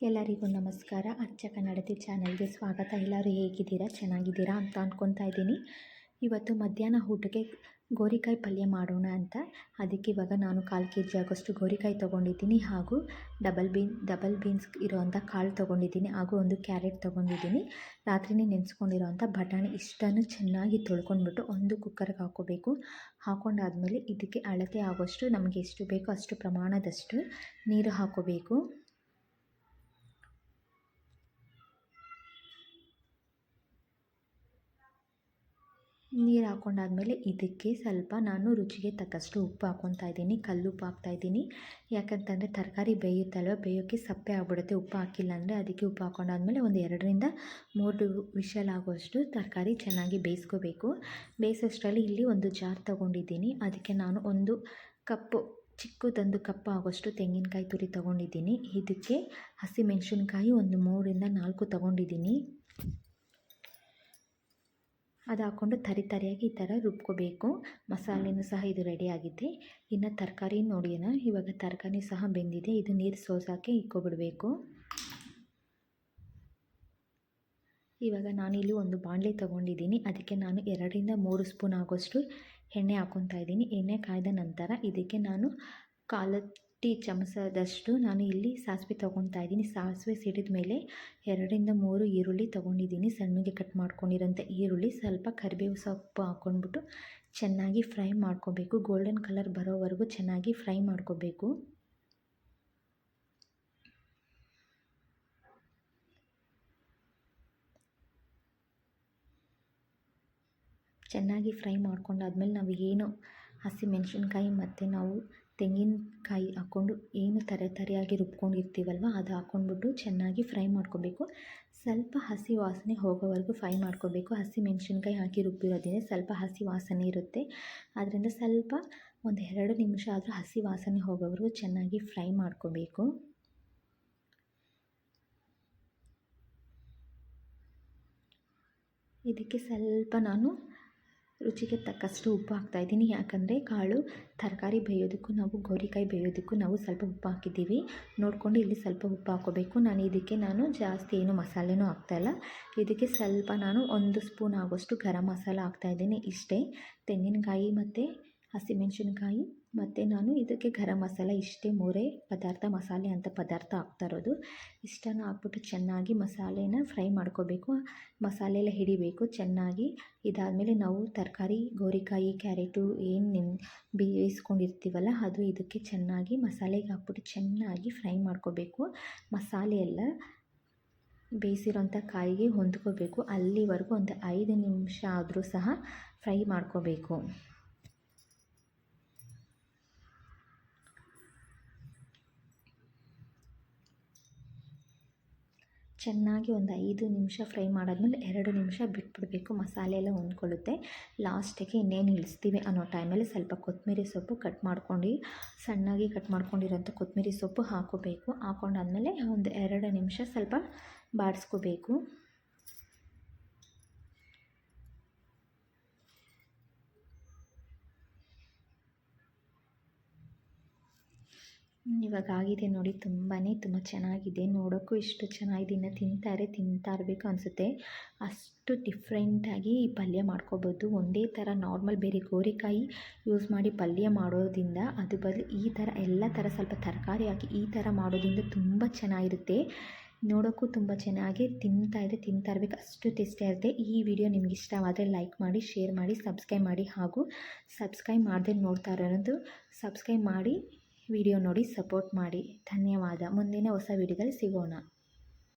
ಎಲ್ಲರಿಗೂ ನಮಸ್ಕಾರ. ಅಚ್ಚ ಕನ್ನಡತಿ ಚಾನಲ್ಗೆ ಸ್ವಾಗತ. ಎಲ್ಲರೂ ಹೇಗಿದ್ದೀರಾ? ಚೆನ್ನಾಗಿದ್ದೀರಾ ಅಂತ ಅಂದ್ಕೊತಾ ಇದ್ದೀನಿ. ಇವತ್ತು ಮಧ್ಯಾಹ್ನ ಊಟಕ್ಕೆ ಗೋರಿಕಾಯಿ ಪಲ್ಯ ಮಾಡೋಣ ಅಂತ. ಅದಕ್ಕೆ ಇವಾಗ ನಾನು 1/4 kg ಆಗೋಷ್ಟು ಗೋರಿಕಾಯಿ ತೊಗೊಂಡಿದ್ದೀನಿ, ಹಾಗೂ ಡಬಲ್ ಬೀನ್ಸ್ ಇರೋವಂಥ ಕಾಳು ತೊಗೊಂಡಿದ್ದೀನಿ, ಹಾಗೂ ಒಂದು ಕ್ಯಾರೆಟ್ ತೊಗೊಂಡಿದ್ದೀನಿ. ರಾತ್ರಿನೇ ನೆನೆಸ್ಕೊಂಡಿರೋವಂಥ ಬಟಾಣಿ ಇಷ್ಟನ್ನು ಚೆನ್ನಾಗಿ ತೊಳ್ಕೊಂಡ್ಬಿಟ್ಟು ಒಂದು ಕುಕ್ಕರ್ಗೆ ಹಾಕ್ಕೋಬೇಕು. ಹಾಕ್ಕೊಂಡಾದ್ಮೇಲೆ ಇದಕ್ಕೆ ಅಳತೆ ಆಗೋಷ್ಟು, ನಮಗೆ ಎಷ್ಟು ಬೇಕೋ ಅಷ್ಟು ಪ್ರಮಾಣದಷ್ಟು ನೀರು ಹಾಕ್ಕೋಬೇಕು. ನೀರು ಹಾಕ್ಕೊಂಡಾದ್ಮೇಲೆ ಇದಕ್ಕೆ ಸ್ವಲ್ಪ ನಾನು ರುಚಿಗೆ ತಕ್ಕಷ್ಟು ಉಪ್ಪು ಹಾಕ್ಕೊತಾ ಇದ್ದೀನಿ. ಕಲ್ಲುಪ್ಪು ಹಾಕ್ತಾಯಿದ್ದೀನಿ. ಯಾಕಂತಂದರೆ ತರಕಾರಿ ಬೇಯುತ್ತಲ್ವ, ಬೇಯೋಕ್ಕೆ ಸಪ್ಪೆ ಆಗ್ಬಿಡುತ್ತೆ ಉಪ್ಪು ಹಾಕಿಲ್ಲ ಅಂದರೆ. ಅದಕ್ಕೆ ಉಪ್ಪು ಹಾಕ್ಕೊಂಡಾದ್ಮೇಲೆ ಒಂದು 2ರಿಂದ 3 ವಿಷಲ್ ಆಗೋಷ್ಟು ತರಕಾರಿ ಚೆನ್ನಾಗಿ ಬೇಯಿಸ್ಕೋಬೇಕು. ಬೇಯಿಸೋಷ್ಟರಲ್ಲಿ ಇಲ್ಲಿ ಒಂದು ಜಾರ್ ತೊಗೊಂಡಿದ್ದೀನಿ. ಅದಕ್ಕೆ ನಾನು ಒಂದು ಕಪ್ಪು, ಚಿಕ್ಕದೊಂದು ಕಪ್ ಆಗೋಷ್ಟು ತೆಂಗಿನಕಾಯಿ ತುರಿ ತೊಗೊಂಡಿದ್ದೀನಿ. ಇದಕ್ಕೆ ಹಸಿಮೆಣಸಿನ್ಕಾಯಿ ಒಂದು 3ರಿಂದ 4 ತೊಗೊಂಡಿದ್ದೀನಿ. ಅದು ಹಾಕ್ಕೊಂಡು ತರಿಯಾಗಿ ಈ ಥರ ರುಬ್ಕೋಬೇಕು. ಮಸಾಲೆನೂ ಸಹ ಇದು ರೆಡಿಯಾಗಿದೆ. ಇನ್ನು ತರಕಾರಿ ನೋಡಿನ, ಇವಾಗ ತರಕಾರಿ ಸಹ ಬೆಂದಿದೆ. ಇದು ನೀರು ಸೋಸೋಕ್ಕೆ ಇಕ್ಕೊಬಿಡಬೇಕು. ಇವಾಗ ನಾನಿಲ್ಲಿ ಒಂದು ಬಾಣಲೆ ತೊಗೊಂಡಿದ್ದೀನಿ. ಅದಕ್ಕೆ ನಾನು 2ರಿಂದ 3 ಸ್ಪೂನ್ ಆಗೋಷ್ಟು ಎಣ್ಣೆ ಹಾಕ್ಕೊತಾ ಇದ್ದೀನಿ. ಎಣ್ಣೆ ಕಾಯ್ದ ನಂತರ ಇದಕ್ಕೆ ನಾನು 1/4 ಟೀ ಚಮಚದಷ್ಟು ನಾನು ಇಲ್ಲಿ ಸಾಸಿವೆ ತೊಗೊತಾ ಇದ್ದೀನಿ. ಸಾಸಿವೆ ಸಿಡಿದ ಮೇಲೆ 2ರಿಂದ 3 ಈರುಳ್ಳಿ ತೊಗೊಂಡಿದ್ದೀನಿ. ಸಣ್ಣಗೆ ಕಟ್ ಮಾಡ್ಕೊಂಡಿರೋಂಥ ಈರುಳ್ಳಿ, ಸ್ವಲ್ಪ ಕರಿಬೇವು ಸೊಪ್ಪು ಹಾಕ್ಕೊಂಡ್ಬಿಟ್ಟು ಚೆನ್ನಾಗಿ ಫ್ರೈ ಮಾಡ್ಕೋಬೇಕು. ಗೋಲ್ಡನ್ ಕಲರ್ ಬರೋವರೆಗೂ ಚೆನ್ನಾಗಿ ಫ್ರೈ ಮಾಡ್ಕೋಬೇಕು. ಚೆನ್ನಾಗಿ ಫ್ರೈ ಮಾಡ್ಕೊಂಡಾದ್ಮೇಲೆ ನಾವು ಏನು ಹಸಿಮೆಣಸಿನ್ಕಾಯಿ ಮತ್ತು ನಾವು ತೆಂಗಿನಕಾಯಿ ಹಾಕ್ಕೊಂಡು ಏನು ತರಿಯಾಗಿ ರುಬ್ಕೊಂಡಿರ್ತೀವಲ್ವ, ಅದು ಹಾಕ್ಕೊಂಡ್ಬಿಟ್ಟು ಚೆನ್ನಾಗಿ ಫ್ರೈ ಮಾಡ್ಕೋಬೇಕು. ಸ್ವಲ್ಪ ಹಸಿ ವಾಸನೆ ಹೋಗೋವರೆಗೂ ಫ್ರೈ ಮಾಡ್ಕೋಬೇಕು. ಹಸಿಮೆಣಸಿನ್ಕಾಯಿ ಹಾಕಿ ರುಬ್ಬಿರೋದ್ರಿಂದ ಸ್ವಲ್ಪ ಹಸಿ ವಾಸನೆ ಇರುತ್ತೆ. ಆದ್ದರಿಂದ ಸ್ವಲ್ಪ ಒಂದು 2 ನಿಮಿಷ ಆದರೂ ಹಸಿ ವಾಸನೆ ಹೋಗೋವರೆಗೂ ಚೆನ್ನಾಗಿ ಫ್ರೈ ಮಾಡ್ಕೋಬೇಕು. ಇದಕ್ಕೆ ಸ್ವಲ್ಪ ನಾನು ರುಚಿಗೆ ತಕ್ಕಷ್ಟು ಉಪ್ಪು ಹಾಕ್ತಾಯಿದ್ದೀನಿ. ಯಾಕಂದರೆ ಕಾಳು ತರಕಾರಿ ಬೇಯೋದಕ್ಕೂ ನಾವು ಗೋರಿಕಾಯಿ ಬೇಯೋದಕ್ಕೂ ನಾವು ಸ್ವಲ್ಪ ಉಪ್ಪು ಹಾಕಿದ್ದೀವಿ. ನೋಡಿಕೊಂಡು ಇಲ್ಲಿ ಸ್ವಲ್ಪ ಉಪ್ಪು ಹಾಕ್ಕೋಬೇಕು. ನಾನು ಜಾಸ್ತಿ ಏನು ಮಸಾಲೆನೂ ಹಾಕ್ತಾಯಿಲ್ಲ. ಇದಕ್ಕೆ ಸ್ವಲ್ಪ ನಾನು 1 ಸ್ಪೂನ್ ಆಗೋಷ್ಟು ಗರಂ ಮಸಾಲ ಹಾಕ್ತಾಯಿದ್ದೀನಿ. ಇಷ್ಟೇ, ತೆಂಗಿನಕಾಯಿ ಮತ್ತು ಹಸಿಮೆಣಸಿನ್ಕಾಯಿ ಮತ್ತು ನಾನು ಇದಕ್ಕೆ ಗರಂ ಮಸಾಲ, ಇಷ್ಟೇ 3 ಪದಾರ್ಥ, ಮಸಾಲೆ ಅಂತ ಪದಾರ್ಥ ಹಾಕ್ತಾ ಇರೋದು. ಇಷ್ಟನ್ನು ಹಾಕ್ಬಿಟ್ಟು ಚೆನ್ನಾಗಿ ಮಸಾಲೆನ ಫ್ರೈ ಮಾಡ್ಕೋಬೇಕು. ಮಸಾಲೆ ಎಲ್ಲ ಹಿಡಿಬೇಕು ಚೆನ್ನಾಗಿ. ಇದಾದಮೇಲೆ ನಾವು ತರಕಾರಿ, ಗೋರಿಕಾಯಿ, ಕ್ಯಾರೆಟು ಏನು ಬೇಯಿಸ್ಕೊಂಡಿರ್ತೀವಲ್ಲ, ಅದು ಇದಕ್ಕೆ ಚೆನ್ನಾಗಿ ಮಸಾಲೆಗೆ ಹಾಕ್ಬಿಟ್ಟು ಚೆನ್ನಾಗಿ ಫ್ರೈ ಮಾಡ್ಕೋಬೇಕು. ಮಸಾಲೆ ಎಲ್ಲ ಬೇಯಿಸಿರೋಂಥ ಕಾಯಿಗೆ ಹೊಂದ್ಕೋಬೇಕು. ಅಲ್ಲಿವರೆಗೂ ಒಂದು 5 ನಿಮಿಷ ಆದರೂ ಸಹ ಫ್ರೈ ಮಾಡ್ಕೋಬೇಕು. ಚೆನ್ನಾಗಿ ಒಂದು 5 ನಿಮಿಷ ಫ್ರೈ ಮಾಡಾದ್ಮೇಲೆ 2 ನಿಮಿಷ ಬಿಟ್ಬಿಡಬೇಕು. ಮಸಾಲೆ ಎಲ್ಲ ಹೊಂದ್ಕೊಳ್ಳುತ್ತೆ. ಲಾಸ್ಟಿಗೆ ಇನ್ನೇನು ಇಳಿಸ್ತೀವಿ ಅನ್ನೋ ಟೈಮಲ್ಲಿ ಸ್ವಲ್ಪ ಕೊತ್ತಂಬರಿ ಸೊಪ್ಪು ಸಣ್ಣಾಗಿ ಕಟ್ ಮಾಡ್ಕೊಂಡಿರೋಂಥ ಕೊತ್ತಂಬರಿ ಸೊಪ್ಪು ಹಾಕ್ಕೋಬೇಕು. ಹಾಕ್ಕೊಂಡಾದ್ಮೇಲೆ ಒಂದು 2 ನಿಮಿಷ ಸ್ವಲ್ಪ ಬಾಡಿಸ್ಕೋಬೇಕು. ಇವಾಗ ಆಗಿದೆ ನೋಡಿ, ತುಂಬ ಚೆನ್ನಾಗಿದೆ. ನೋಡೋಕ್ಕೂ ಇಷ್ಟು ಚೆನ್ನಾಗಿದೆ. ಇನ್ನು ತಿಂತಾ ಇರಬೇಕು ಅನಿಸುತ್ತೆ. ಅಷ್ಟು ಡಿಫ್ರೆಂಟಾಗಿ ಈ ಪಲ್ಯ ಮಾಡ್ಕೋಬೋದು. ಒಂದೇ ಥರ ನಾರ್ಮಲ್ ಬೇರೆ ಗೋರಿಕಾಯಿ ಯೂಸ್ ಮಾಡಿ ಪಲ್ಯ ಮಾಡೋದ್ರಿಂದ ಅದು ಬದಲು ಈ ಥರ ಎಲ್ಲ ಥರ ಸ್ವಲ್ಪ ತರಕಾರಿ ಹಾಕಿ ಈ ಥರ ಮಾಡೋದ್ರಿಂದ ತುಂಬ ಚೆನ್ನಾಗಿರುತ್ತೆ. ನೋಡೋಕ್ಕೂ ತುಂಬ ಚೆನ್ನಾಗಿ ತಿಂತಾ ಇರಬೇಕು, ಅಷ್ಟು ಟೇಸ್ಟಿಯಾಗಿರುತ್ತೆ. ಈ ವಿಡಿಯೋ ನಿಮ್ಗೆ ಇಷ್ಟವಾದರೆ ಲೈಕ್ ಮಾಡಿ, ಶೇರ್ ಮಾಡಿ, ಸಬ್ಸ್ಕ್ರೈಬ್ ಮಾಡಿ. ಹಾಗೂ ಸಬ್ಸ್ಕ್ರೈಬ್ ಮಾಡದೆ ನೋಡ್ತಾ ಇರೋದು ಸಬ್ಸ್ಕ್ರೈಬ್ ಮಾಡಿ, ವಿಡಿಯೋ ನೋಡಿ ಸಪೋರ್ಟ್ ಮಾಡಿ. ಧನ್ಯವಾದ. ಮುಂದಿನ ಹೊಸ ವಿಡಿಯೋದಲ್ಲಿ ಸಿಗೋಣ.